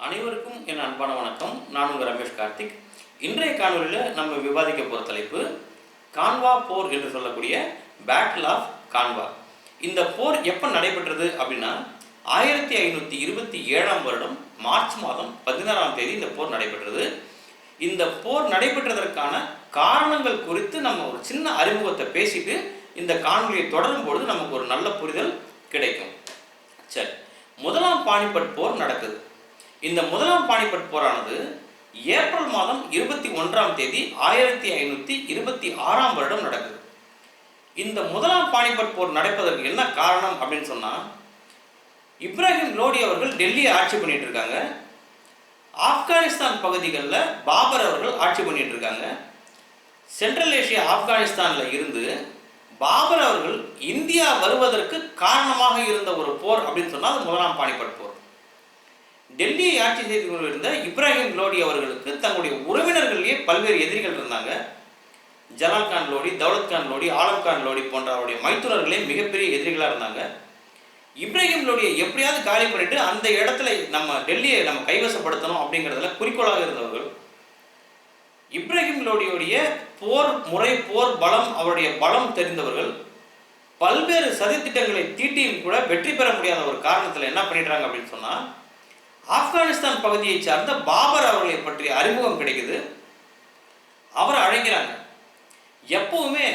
அனைவருக்கும் என் அன்பான வணக்கம். நான் உங்கள் ரமேஷ் கார்த்திக். இன்றைய காணொலியில் நம்ம விவாதிக்க போகிற தலைப்பு கான்வா போர் என்று சொல்லக்கூடிய பேட்டில் ஆஃப் கான்வா. இந்த போர் எப்போ நடைபெற்றது அப்படின்னா 1527 வருடம் மார்ச் மாதம் 16ஆம் தேதி இந்த போர் நடைபெற்றது. இந்த போர் நடைபெற்றதற்கான காரணங்கள் குறித்து நம்ம ஒரு சின்ன அறிமுகத்தை பேசிட்டு இந்த காணொலியை தொடரும் பொழுது நமக்கு ஒரு நல்ல புரிதல் கிடைக்கும். சரி, முதலாம் பானிபட் போர் நடக்குது. இந்த முதலாம் பானிபட் போரானது ஏப்ரல் மாதம் 21ஆம் தேதி 1526 வருடம் நடக்குது. இந்த முதலாம் பானிபட் போர் நடப்பதற்கு என்ன காரணம் அப்படின்னு சொன்னா, இப்ராஹிம் லோடி அவர்கள் டெல்லியை ஆட்சி பண்ணிட்டு இருக்காங்க. ஆப்கானிஸ்தான் பகுதிகளில் பாபர் அவர்கள் ஆட்சி பண்ணிட்டு இருக்காங்க. சென்ட்ரல் ஏசியா ஆப்கானிஸ்தானில் இருந்து பாபர் அவர்கள் இந்தியா வருவதற்கு காரணமாக இருந்த ஒரு போர் அப்படின்னு சொன்னால் அது முதலாம் பானிபட் போர். டெல்லியை ஆட்சி செய்து கொண்டிருந்த இப்ராஹிம் லோடி அவர்களுக்கு தங்களுடைய உறவினர்களே பல்வேறு எதிரிகள் இருந்தாங்க. ஜலால் கான் லோடி, தௌலத் கான் லோடி, ஆலம் கான் லோடி போன்ற அவருடைய மைத்துனர்களே மிகப்பெரிய எதிரிகளாக இருந்தாங்க. இப்ராஹிம் லோடியை எப்படியாவது காலி பண்ணிட்டு அந்த இடத்துல நம்ம டெல்லியை நம்ம கைவசப்படுத்தணும் அப்படிங்கிறதுல குறிக்கோளாக இருந்தவர்கள். இப்ராஹிம் லோடியுடைய போர் முறை, போர் பலம், அவருடைய பலம் தெரிந்தவர்கள் பல்வேறு சதித்திட்டங்களை தீட்டியும் கூட வெற்றி பெற முடியாத ஒரு காரணத்தில் என்ன பண்ணிடுறாங்க அப்படின்னு சொன்னால், ஆப்கானிஸ்தான் பகுதியை சார்ந்த பாபர் அவர்களை பற்றிய அறிமுகம் கிடைக்குது. அவரை அழைக்கிறாங்க. எப்பவுமே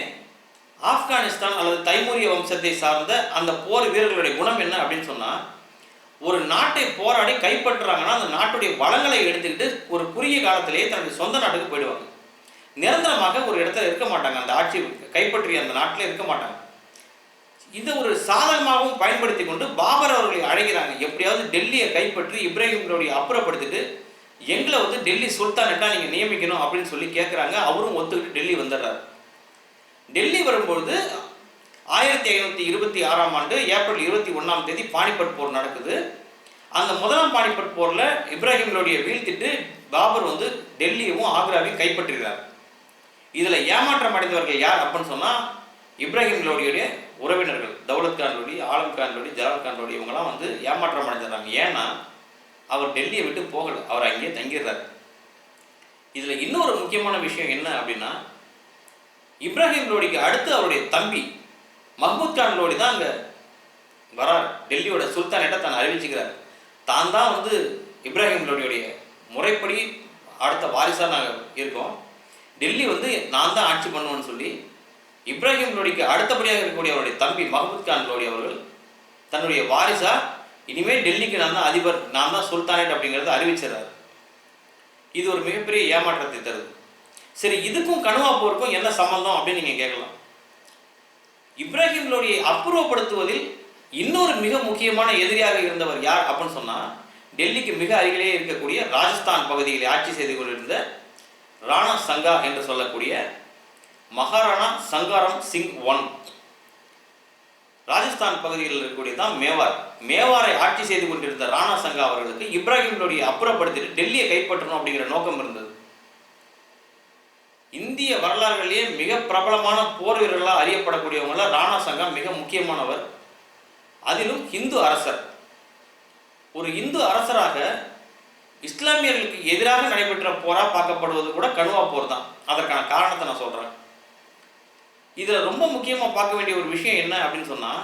ஆப்கானிஸ்தான் அல்லது தைமூரிய வம்சத்தை சார்ந்த அந்த போர் வீரர்களுடைய குணம் என்ன அப்படின்னு சொன்னால், ஒரு நாட்டை போராடி கைப்பற்றுறாங்கன்னா அந்த நாட்டுடைய வளங்களை எடுத்துக்கிட்டு ஒரு குறுகிய காலத்திலேயே தன்னுடைய சொந்த நாட்டுக்கு போயிடுவாங்க. நிரந்தரமாக ஒரு இடத்துல இருக்க மாட்டாங்க. அந்த ஆட்சி கைப்பற்றிய அந்த நாட்டில் இருக்க மாட்டாங்க. இதை ஒரு சாதகமாகவும் பயன்படுத்தி கொண்டு பாபர் அவர்களை அழைக்கிறாங்க. எப்படியாவது டெல்லியை கைப்பற்றி இப்ராஹிம் லோடியை அப்புறப்படுத்திட்டு எங்களை டெல்லி சுல்தானட்டா நீங்கள் நியமிக்கணும் அப்படின்னு சொல்லி கேட்குறாங்க. அவரும் ஒத்துக்கிட்டு டெல்லி வந்துடுறாரு. டெல்லி வரும்பொழுது 1526ஆம் ஆண்டு ஏப்ரல் 21ஆம் தேதி பானிபட் போர் நடக்குது. அந்த முதலாம் பானிபட் போரில் இப்ராஹிம் லோடியை வீழ்த்திட்டு பாபர் டெல்லியவும் ஆக்ராவையும் கைப்பற்றுகிறார். இதில் ஏமாற்றம் அடைந்தவர்கள் யார் அப்படின்னு சொன்னால், இப்ராஹிம் லோடியுடைய உறவினர்கள் தௌலத் கான் லோடி, ஆலம் கான் லோடி, ஜலால் கான் லோடி இவங்கெல்லாம் ஏமாற்றம் அடைஞ்சிடறாங்க. ஏன்னா அவர் டெல்லியை விட்டு போகலை, அவர் அங்கேயே தங்கிடுறாரு. இதில் இன்னொரு முக்கியமான விஷயம் என்ன அப்படின்னா, இப்ராஹிம் லோடிக்கு அடுத்து அவருடைய தம்பி மஹ்மூத் கான் லோடி தான் அங்கே வரார். டெல்லியோட சுல்தானேட்டை தான் அறிவிச்சுக்கிறார். தான் தான் இப்ராஹிம் லோடியுடைய முறைப்படி அடுத்த வாரிசாக நாங்கள் இருக்கோம், டெல்லி நான் தான் ஆட்சி பண்ணுவேன்னு சொல்லி இப்ராஹிம் லோடிக்கு அடுத்தபடியாக இருக்கக்கூடிய அவருடைய தம்பி மஹ்மூத் கான் லோடி அவர்கள் தன்னுடைய வாரிசா இனிமேல் டெல்லிக்கு நான் தான் அதிபர், நான் தான் சுல்தானேட் அப்படிங்கிறத அறிவிச்சிடறாரு. இது ஒரு மிகப்பெரிய ஏமாற்றத்தை தருது. சரி, இதுக்கும் கணுவா போருக்கும் என்ன சம்பந்தம் அப்படின்னு நீங்கள் கேட்கலாம். இப்ராஹிம் லோடியை அப்புறப்படுத்துவதில் இன்னொரு மிக முக்கியமான எதிரியாக இருந்தவர் யார் அப்படின்னு சொன்னால், டெல்லிக்கு மிக அருகிலேயே இருக்கக்கூடிய ராஜஸ்தான் பகுதியில் ஆட்சி செய்து கொண்டிருந்த ராணா சங்கா என்று சொல்லக்கூடிய மகாராணா சங்காரம் சிங் ஒன். ராஜஸ்தான் பகுதியில் இருக்கக்கூடிய தான் மேவார். மேவாரை ஆட்சி செய்து கொண்டிருந்த ராணா சங்கா அவர்களுக்கு இப்ராஹிம் லோடியை அப்புறப்படுத்திட்டு டெல்லியை கைப்பற்றணும் அப்படிங்கிற நோக்கம் இருந்தது. இந்திய வரலாறுகளிலேயே மிக பிரபலமான போர் வீரர்களாக அறியப்படக்கூடியவங்கள ராணா சங்கா மிக முக்கியமானவர். அதிலும் இந்து அரசர். ஒரு இந்து அரசராக இஸ்லாமியர்களுக்கு எதிராக நடைபெற்ற போரா பார்க்கப்படுவது கூட கணுவா போர் தான். அதற்கான காரணத்தை நான் சொல்கிறேன். இதில் ரொம்ப முக்கியமாக பார்க்க வேண்டிய ஒரு விஷயம் என்ன அப்படின்னு சொன்னால்,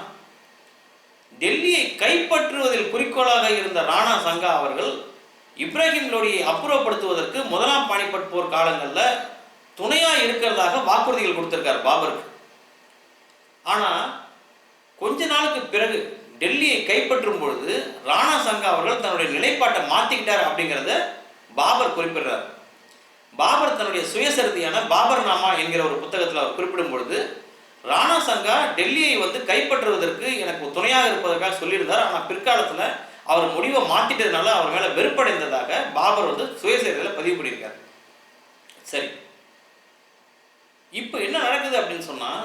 டெல்லியை கைப்பற்றுவதில் குறிக்கோளாக இருந்த ராணா சங்கா அவர்கள் இப்ராஹிம் லோடியை அப்புறப்படுத்துவதற்கு முதலாம் பானிபட் போர் காலங்களில் துணையாக இருக்கிறதாக வாக்குறுதிகள் கொடுத்திருக்கார் பாபருக்கு. ஆனால் கொஞ்ச நாளுக்கு பிறகு டெல்லியை கைப்பற்றும் பொழுது ராணா சங்கா அவர்கள் தன்னுடைய நிலைப்பாட்டை மாற்றிக்கிட்டார் அப்படிங்கிறத பாபர் குறிப்பிடுறார். பாபர் தன்னுடைய சுயசரிதியான பாபர் நாமா என்கிற ஒரு புத்தகத்தில் அவர் குறிப்பிடும் பொழுது, ராணா சங்கா டெல்லியை கைப்பற்றுவதற்கு எனக்கு துணையாக இருப்பதற்காக சொல்லியிருந்தார். ஆனால் பிற்காலத்தில் அவர் முடிவை மாற்றிட்டதுனால அவர் மேலே வெறுப்படைந்ததாக பாபர் சுயசரிதியில் பதிவு பண்ணியிருக்கார். சரி, இப்போ என்ன நடக்குது அப்படின்னு சொன்னால்,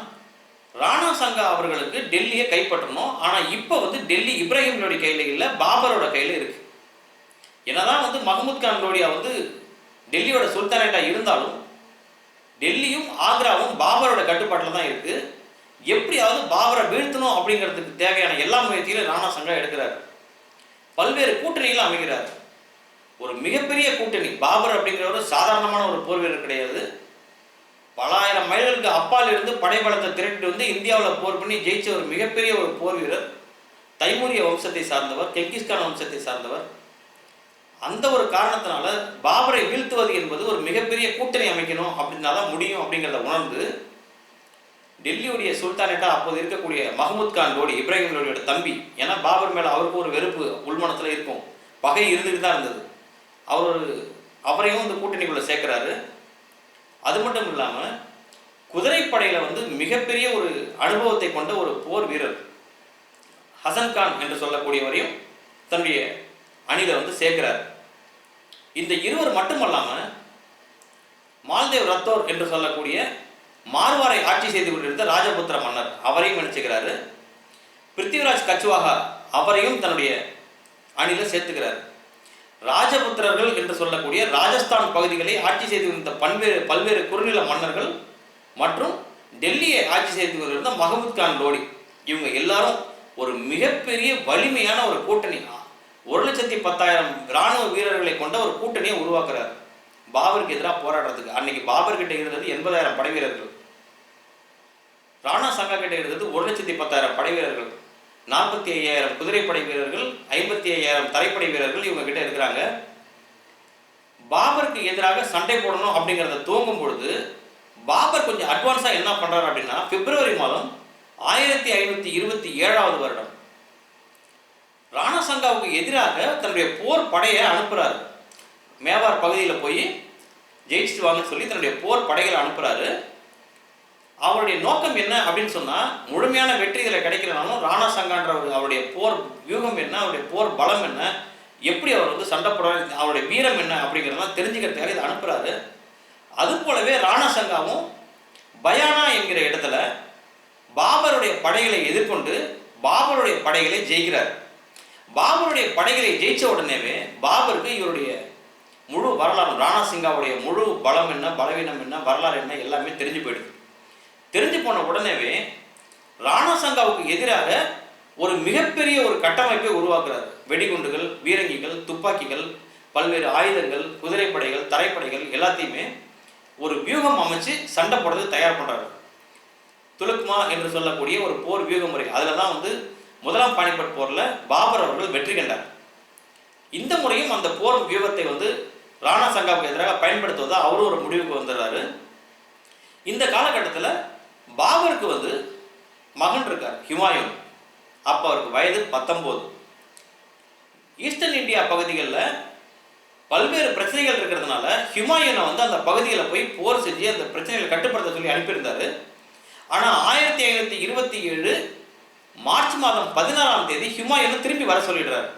ராணா சங்கா அவர்களுக்கு டெல்லியை கைப்பற்றணும். ஆனால் இப்போ டெல்லி இப்ராஹிம் லோடி கையில் இல்லை, பாபரோட கையில் இருக்கு. என்னதான் மஹ்மூத் கான் லோடியா டெல்லியோட சுல்தானேட்டாக இருந்தாலும் டெல்லியும் ஆக்ராவும் பாபரோட கட்டுப்பாட்டில் தான் இருக்கு. எப்படியாவது பாபரை வீழ்த்தணும் அப்படிங்கிறதுக்கு தேவையான எல்லா முயற்சியிலும் ராணா சங்கா எடுக்கிறார். பல்வேறு கூட்டணிகளை அமைக்கிறார். ஒரு மிகப்பெரிய கூட்டணி. பாபர் அப்படிங்கிறவர் சாதாரணமான ஒரு போர் வீரர் கிடையாது. பல ஆயிரம் மைல்களுக்கு அப்பால் இருந்து படைபலத்தை திரட்டி வந்து இந்தியாவில் போர் பண்ணி ஜெயிச்ச ஒரு மிகப்பெரிய ஒரு போர் வீரர். தைமூரிய வம்சத்தை சார்ந்தவர், கெங்கிஸ்கான் வம்சத்தை சார்ந்தவர். அந்த ஒரு காரணத்தினால பாபரை வீழ்த்துவது என்பது ஒரு மிகப்பெரிய கூட்டணி அமைக்கணும் அப்படின்னா தான் முடியும் அப்படிங்கிறத உணர்ந்து டெல்லியுடைய சுல்தானேட்டா அப்போது இருக்கக்கூடிய மஹமூத் கான் லோடி, இப்ராஹிம் லோடியோட தம்பி, ஏன்னா பாபர் மேலே அவருக்கு ஒரு வெறுப்பு உள்மனத்தில் இருக்கும், பகை இருந்துட்டு தான் இருந்தது. அவரையும் இந்த கூட்டணிக்குள்ளே சேர்க்குறாரு. அது மட்டும் இல்லாமல் குதிரைப்படையில் வந்து மிகப்பெரிய ஒரு அனுபவத்தை கொண்ட ஒரு போர் வீரர் ஹசன் கான் என்று சொல்லக்கூடியவரையும் தன்னுடைய அணியில் வந்து சேர்க்கிறார். இந்த இருவர் மட்டுமல்லாமல் மால்தேவ் ரத்தோர் என்று சொல்லக்கூடிய மார்வாரை ஆட்சி செய்து கொண்டிருந்த ராஜபுத்திர மன்னர் அவரையும் நினைச்சுக்கிறாரு. பிருத்திவிராஜ் கச்சுவாகா அவரையும் தன்னுடைய அணியில் சேர்த்துக்கிறார். ராஜபுத்திரர்கள் என்று சொல்லக்கூடிய ராஜஸ்தான் பகுதிகளை ஆட்சி செய்து கொண்டிருந்த பல்வேறு குறுநில மன்னர்கள் மற்றும் டெல்லியை ஆட்சி செய்து கொண்டிருந்த மஹமூத் கான் லோடி, இவங்க எல்லாரும் ஒரு மிகப்பெரிய வலிமையான ஒரு கூட்டணி, 1,10,000 இராணுவ வீரர்களை கொண்ட ஒரு கூட்டணியை உருவாக்குறார் பாபருக்கு எதிராக போராடுறதுக்கு. அன்னைக்கு பாபர் கிட்ட இருந்தது 80,000 படை வீரர்கள், ராணா சங்கா கிட்ட இருந்தது 1,10,000 படை வீரர்கள், 45,000 குதிரைப்படை வீரர்கள், 55,000 தரைப்படை வீரர்கள் இவங்க கிட்ட இருக்கிறாங்க. பாபருக்கு எதிராக சண்டை போடணும் அப்படிங்கிறத துவங்கும் பொழுது பாபர் கொஞ்சம் அட்வான்ஸாக என்ன பண்ணுறாரு அப்படின்னா, பிப்ரவரி மாதம் 1527 வருடம் ராணா சங்காவுக்கு எதிராக தன்னுடைய போர் படையை அனுப்புகிறாரு. மேவார் பகுதியில் போய் ஜெயிச்சுட்டு வாங்கன்னு சொல்லி தன்னுடைய போர் படைகளை அனுப்புகிறாரு. அவருடைய நோக்கம் என்ன அப்படின்னு சொன்னால், முழுமையான வெற்றி இதில் கிடைக்கலனாலும் ராணா சங்கான்ற அவருடைய போர் வியூகம் என்ன, அவருடைய போர் பலம் என்ன, எப்படி அவர் வந்து சண்டை போட, அவருடைய வீரம் என்ன அப்படிங்கிறதெல்லாம் தெரிஞ்சுக்கிறதுக்காக இதை அனுப்புகிறாரு. அது போலவே ராணா சங்காவும் பயானா என்கிற இடத்துல பாபருடைய படைகளை எதிர்கொண்டு பாபருடைய படைகளை ஜெயிக்கிறார். பாபருடைய படைகளை ஜெயிச்ச உடனேவே பாபருக்கு இவருடைய முழு வரலாறு, ராணா சிங்காவுடைய முழு பலம் என்ன, பலவீனம் என்ன, வரலாறு என்ன எல்லாமே தெரிஞ்சு போயிடுது. தெரிஞ்சு போன உடனேவே ராணா சங்காவுக்கு எதிராக ஒரு மிகப்பெரிய ஒரு கட்டமைப்பை உருவாக்குறாரு. வெடிகுண்டுகள், பீரங்கிகள், துப்பாக்கிகள், பல்வேறு ஆயுதங்கள், குதிரைப்படைகள், தரைப்படைகள் எல்லாத்தையுமே ஒரு வியூகம் அமைச்சு சண்டை போடுறது தயார் பண்ணுறாரு. துலுக்மா என்று சொல்லக்கூடிய ஒரு போர் வியூக முறை, அதில் தான் வந்து முதலாம் பானிபட் போரில் பாபர் அவர்கள் வெற்றி கண்டார். இந்த முறையும் அந்த போர் வியூகத்தை வந்து ராணா சங்காவுக்கு எதிராக பயன்படுத்துவதா அவரும் ஒரு முடிவுக்கு வந்துடுறாரு. இந்த காலகட்டத்தில் பாபருக்கு வந்து மகன் இருக்கார், ஹுமாயூன். அப்போ அவருக்கு வயது 19. ஈஸ்டர்ன் இந்தியா பகுதிகளில் பல்வேறு பிரச்சனைகள் இருக்கிறதுனால ஹுமாயூனை வந்து அந்த பகுதியில் போய் போர் செஞ்சு அந்த பிரச்சனைகளை கட்டுப்படுத்த சொல்லி அனுப்பியிருந்தார். ஆனால் 1527 மார்ச் மாதம் 16ஆம் தேதி ஹுமாயூனை திரும்பி வர சொல்லிடுறாரு.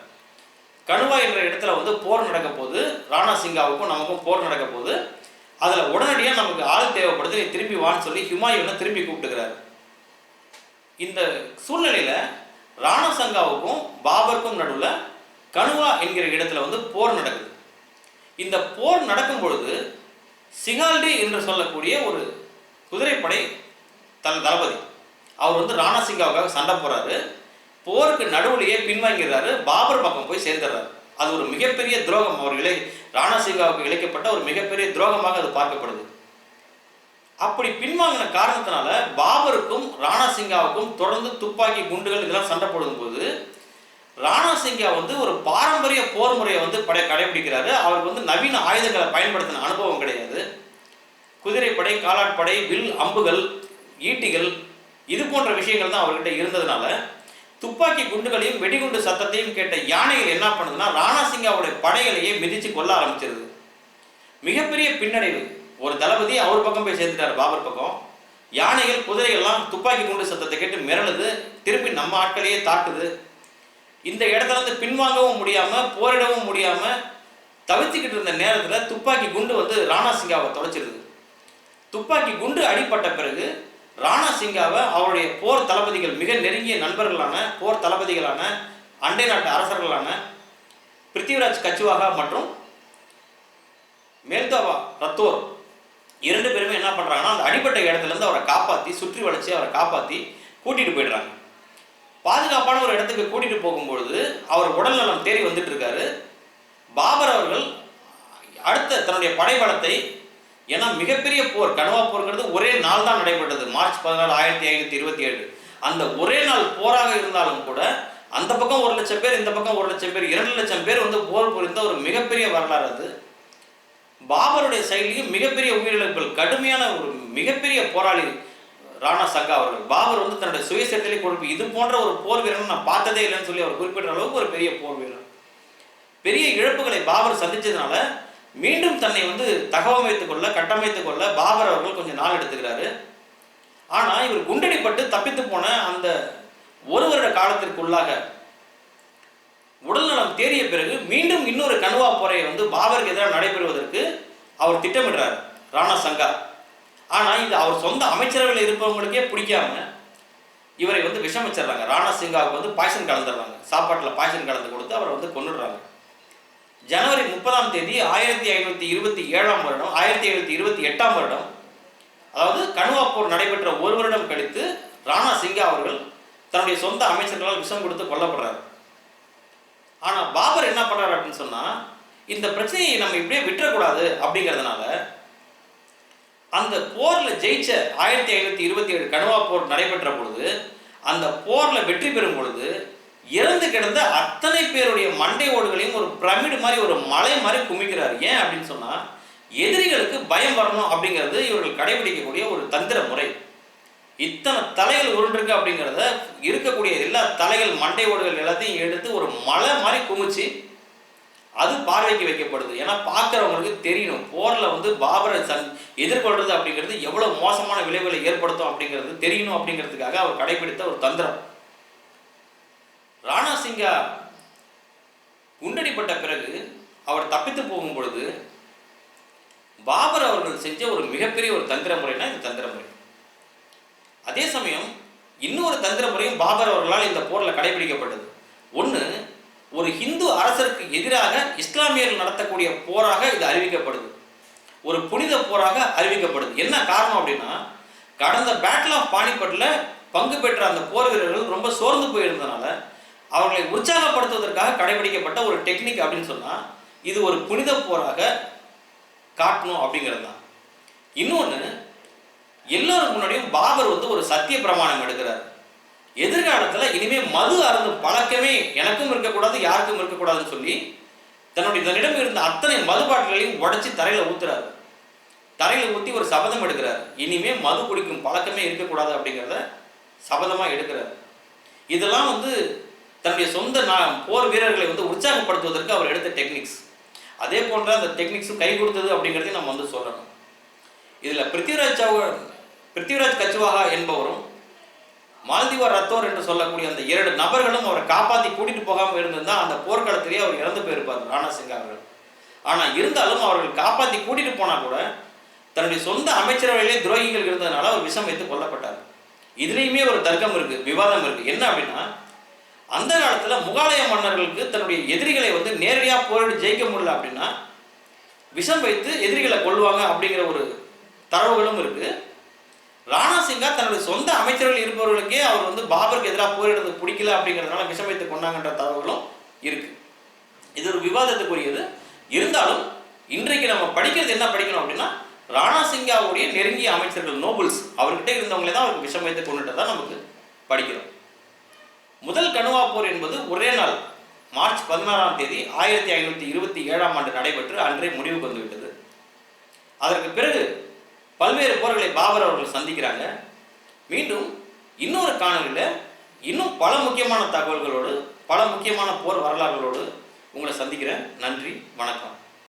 கணுவா என்ற இடத்துல வந்து போர் நடக்க போது, ராணா சிங்காவுக்கும் நமக்கும் போர் நடக்க போது, அதில் உடனடியாக நமக்கு ஆள் தேவைப்படுது, நீ திரும்பி வான்னு சொல்லி ஹுமாயூனை திரும்பி கூப்பிட்டுக்கிறார். இந்த சூழ்நிலையில் ராணா சங்காவுக்கும் பாபருக்கும் நடுவில் கணுவா என்கிற இடத்துல வந்து போர் நடக்குது. இந்த போர் நடக்கும் பொழுது சிகால்டி என்று சொல்லக்கூடிய ஒரு குதிரைப்படை தளபதி அவர் வந்து ராணா சிங்காவுக்காக சண்டை போறாரு. போருக்கு நடுவுலையே பின்வாங்கிறாரு, பாபர் பக்கம் போய் சேர்ந்துடுறாரு. அது ஒரு மிகப்பெரிய துரோகம், அவர்களை ராணா சிங்காவுக்கு இழைக்கப்பட்ட ஒரு மிகப்பெரிய துரோகமாக அது பார்க்கப்படுது. அப்படி பின்வாங்கின காரணத்தினால பாபருக்கும் ராணா சிங்காவுக்கும் தொடர்ந்து துப்பாக்கி, குண்டுகள் இதெல்லாம் சண்டை போடும் போது ராணா சிங்கா வந்து ஒரு பாரம்பரிய போர் முறையை வந்து கடைபிடிக்கிறாரு. அவருக்கு வந்து நவீன ஆயுதங்களை பயன்படுத்தின அனுபவம் கிடையாது. குதிரைப்படை, காலாட்படை, வில், அம்புகள், ஈட்டிகள் இது போன்ற விஷயங்கள் தான் அவர்கிட்ட இருந்ததுனால துப்பாக்கி குண்டுகளையும் வெடிகுண்டு சத்தத்தையும் கேட்ட யானைகள் என்ன பண்ணுதுன்னா ராணா சிங்காவுடைய படைகளையே மிதித்து கொல்ல ஆரம்பிச்சிருது. மிகப்பெரிய பின்னடைவு. ஒரு தளபதி அவர் பக்கம் போய் சேர்ந்துட்டார், பாபர் பக்கம். யானைகள், குதிரைகள்லாம் துப்பாக்கி குண்டு சத்தத்தை கேட்டு மிரளுது, திருப்பி நம்ம ஆட்களையே தாக்குது. இந்த இடத்துல இருந்து பின்வாங்கவும் முடியாமல் போரிடவும் முடியாமல் தவிர்த்துக்கிட்டு இருந்த நேரத்தில் துப்பாக்கி குண்டு வந்து ராணா சிங்காவை தொலைச்சிருது. துப்பாக்கி குண்டு அடிப்பட்ட பிறகு ராணா சிங்காவை அவருடைய போர் தளபதிகள், மிக நெருங்கிய நண்பர்களான போர் தளபதிகளான அண்டை நாட்டு அரசர்களான பிருத்திவிராஜ் கச்சுவாகா மற்றும் மேல்தோவா ரத்தோர் 2 பேருமே என்ன பண்ணுறாங்கன்னா அந்த அடிப்பட்ட இடத்துலேருந்து அவரை காப்பாற்றி, சுற்றி வளைச்சி அவரை காப்பாற்றி கூட்டிகிட்டு போயிடுறாங்க. பாதுகாப்பான ஒரு இடத்துக்கு கூட்டிகிட்டு போகும்பொழுது அவர் உடல்நலம் தேறி வந்துட்டு இருக்காரு. பாபர் அவர்கள் அடுத்த தன்னுடைய படைபலத்தை, ஏன்னா மிகப்பெரிய போர், கணுவா போர்ங்கிறது ஒரே நாள் தான் நடைபெற்றது, மார்ச் 16 1527. அந்த ஒரே நாள் போராக இருந்தாலும் கூட அந்த பக்கம் 1,00,000 பேர், இந்த பக்கம் 1,00,000 பேர், 2,00,000 பேர் வந்து போர் புரிந்த ஒரு மிகப்பெரிய வரலாறு அது. பாபருடைய செயலியும் மிகப்பெரிய உயிரிழப்புகள், கடுமையான ஒரு மிகப்பெரிய போராளி ராணா சங்கா அவர்கள். பாபர் வந்து தன்னுடைய சுயசரித்திலே கொடுப்பு, இது போன்ற ஒரு போர் வீரன் நான் பார்த்ததே இல்லைன்னு சொல்லி அவர் குறிப்பிட்ட அளவுக்கு ஒரு பெரிய போர் வீரன். பெரிய இழப்புகளை பாபர் சந்திச்சதுனால மீண்டும் தன்னை வந்து தகவமைத்துக் கொள்ள, கட்டமைத்துக் கொள்ள பாபர் அவர்கள் கொஞ்சம் நாள் எடுத்துக்கிறாரு. ஆனா இவர் குண்டடிப்பட்டு தப்பித்து போன அந்த ஒரு வருட காலத்திற்குள்ளாக உடல்நலம் தேறிய பிறகு மீண்டும் இன்னொரு கணுவா போரை வந்து பாபருக்கு எதிராக நடைபெறுவதற்கு அவர் திட்டமிடுறார் ராணா சங்கா. ஆனா இது அவர் சொந்த அமைச்சரவையில் இருப்பவங்களுக்கே பிடிக்காம இவரை வந்து விஷம் வச்சிடறாங்க. ராணா சிங்காவுக்கு வந்து பாய்சன் கலந்துடுறாங்க, சாப்பாட்டில் பாய்சன் கலந்து கொடுத்து அவரை வந்து கொன்னுடுறாங்க. ஜனவரி 30 1527 வருடம் 1728 வருடம், அதாவது கணுவா போர் நடைபெற்ற ஒரு வருடம் கழித்து ராணா சிங்கா அவர்கள் தன்னுடைய சொந்த அமைச்சர்களால் விஷம் கொடுத்து கொல்லப்படுறாரு. ஆனா பாபர் என்ன பண்றாரு அப்படின்னு சொன்னா, இந்த பிரச்சனையை நம்ம இப்படியே விட்டுறக்கூடாது அப்படிங்கிறதுனால அந்த போர்ல ஜெயிச்ச 1527 கணுவா போர் நடைபெற்ற பொழுது, அந்த போர்ல வெற்றி பெறும் பொழுது இறந்து கிடந்த அத்தனை பேருடைய மண்டை ஓடுகளையும் ஒரு பிரமிடு மாதிரி, ஒரு மலை மாதிரி குமிக்கிறார். ஏன் அப்படின்னு சொன்னா, எதிரிகளுக்கு பயம் வரணும் அப்படிங்கிறது இவர்கள் கடைபிடிக்கக்கூடிய ஒரு தந்திர முறை. இத்தனை தலைகள் உருண்டிருக்கு அப்படிங்கிறத, இருக்கக்கூடிய எல்லா தலைகள் மண்டை ஓடுகள் எல்லாத்தையும் எடுத்து ஒரு மலை மாதிரி குமிச்சு அது பார்வைக்கு வைக்கப்படுது. ஏன்னா பார்க்குறவங்களுக்கு தெரியணும் போரில் வந்து பாபரை எதிர்கொள்றது அப்படிங்கிறது எவ்வளவு மோசமான விளைவுகளை ஏற்படுத்தும் அப்படிங்கிறது தெரியணும் அப்படிங்கிறதுக்காக அவர் கடைபிடித்த ஒரு தந்திரம். ராணா சிங்கா குண்டடிப்பட்ட பிறகு அவர் தப்பித்து போகும் பொழுது பாபர் அவர்கள் செஞ்ச ஒரு மிகப்பெரிய ஒரு தந்திர முறைனா இந்த தந்திர முறை. அதே சமயம் இன்னொரு தந்திர முறையும் பாபர் அவர்களால் இந்த போரில் கடைபிடிக்கப்பட்டது. ஒன்று, ஒரு ஹிந்து அரசருக்கு எதிராக இஸ்லாமியர்கள் நடத்தக்கூடிய போராக இது அறிவிக்கப்படுது, ஒரு புனித போராக அறிவிக்கப்படுது. என்ன காரணம் அப்படின்னா, கடந்த பேட்டில் ஆஃப் பானிபட்டில் பங்கு பெற்ற அந்த போர் வீரர்கள் ரொம்ப சோர்ந்து போயிருந்தனால அவர்களை உற்சாகப்படுத்துவதற்காக கடைபிடிக்கப்பட்ட ஒரு டெக்னிக் அப்படின்னு சொன்னால் இது ஒரு புனித போராக காட்டணும் அப்படிங்கிறது தான். இன்னொன்று, எல்லோரும் முன்னாடியும் பாபர் வந்து ஒரு சத்திய பிரமாணம் எடுக்கிறார். எதிர்காலத்தில் இனிமேல் மது அருந்தும் பழக்கமே எனக்கும் இருக்கக்கூடாது, யாருக்கும் இருக்கக்கூடாதுன்னு சொல்லி தன்னிடம் இருந்த அத்தனை மது பாட்டில்களையும் உடைச்சி தரையில் ஊத்துறாரு. தரையில் ஊற்றி ஒரு சபதம் எடுக்கிறார், இனிமேல் மது குடிக்கும் பழக்கமே இருக்கக்கூடாது அப்படிங்கிறத சபதமாக எடுக்கிறார். இதெல்லாம் வந்து தன்னுடைய சொந்த போர் வீரர்களை வந்து உற்சாகப்படுத்துவதற்கு அவர் எடுத்த டெக்னிக்ஸ். அதே போன்ற அந்த டெக்னிக்ஸும் கை கொடுத்தது அப்படிங்கிறதையும் நம்ம வந்து சொல்லணும். இதில் பிருத்திவிராஜ் கச்சுவாகா என்பவரும் மால்திவா ரத்தோர் என்று சொல்லக்கூடிய அந்த 2 நபர்களும் அவரை காப்பாற்றி கூட்டிட்டு போகாமல் இருந்திருந்தால் அந்த போர்க்களத்திலேயே அவர் இறந்து போயிருப்பார் ராணா சிங்கா அவர்கள். ஆனால் இருந்தாலும் அவர்கள் காப்பாற்றி கூட்டிட்டு போனால் கூட தன்னுடைய சொந்த அமைச்சரவையிலே துரோகிகள் இருந்ததுனால அவர் விஷம் வைத்து கொல்லப்பட்டார். இதுலேயுமே ஒரு தர்க்கம் இருக்கு, விவாதம் இருக்கு. என்ன அப்படின்னா, அந்த காலத்தில் முகாலய மன்னர்களுக்கு தன்னுடைய எதிரிகளை வந்து நேரடியாக போரிட்டு ஜெயிக்க முடியல அப்படின்னா விஷம் வைத்து எதிரிகளை கொள்வாங்க அப்படிங்கிற ஒரு தரவுகளும் இருக்கு. ராணா சிங்கா தன்னுடைய சொந்த அமைச்சர்கள் இருப்பவர்களுக்கே அவர் வந்து பாபருக்கு எதிராக போரிடுறது பிடிக்கல அப்படிங்கிறதுனால விஷம் வைத்து கொண்டாங்கன்ற தகவல்களும் இருக்கு. இது ஒரு விவாதத்துக்குரியது. இருந்தாலும் இன்றைக்கு நம்ம படிக்கிறது என்ன படிக்கணும் அப்படின்னா, ராணா சிங்காவுடைய நெருங்கிய அமைச்சர்கள் நோபல்ஸ் அவர்கிட்ட இருந்தவங்களே தான் அவருக்கு விஷம் வைத்து கொண்டுட்டதான் நமக்கு படிக்கிறோம். முதல் கணுவா போர் என்பது ஒரே நாள் மார்ச் 16 1527 நடைபெற்று அன்றே முடிவுக்கு வந்துவிட்டது. அதற்கு பிறகு பல்வேறு போர்களை பாபர் அவர்கள் சந்திக்கிறாங்க. மீண்டும் இன்னொரு காணொலியில் இன்னும் பல முக்கியமான தகவல்களோடு, பல முக்கியமான போர் வரலாறுகளோடு உங்களை சந்திக்கிறேன். நன்றி, வணக்கம்.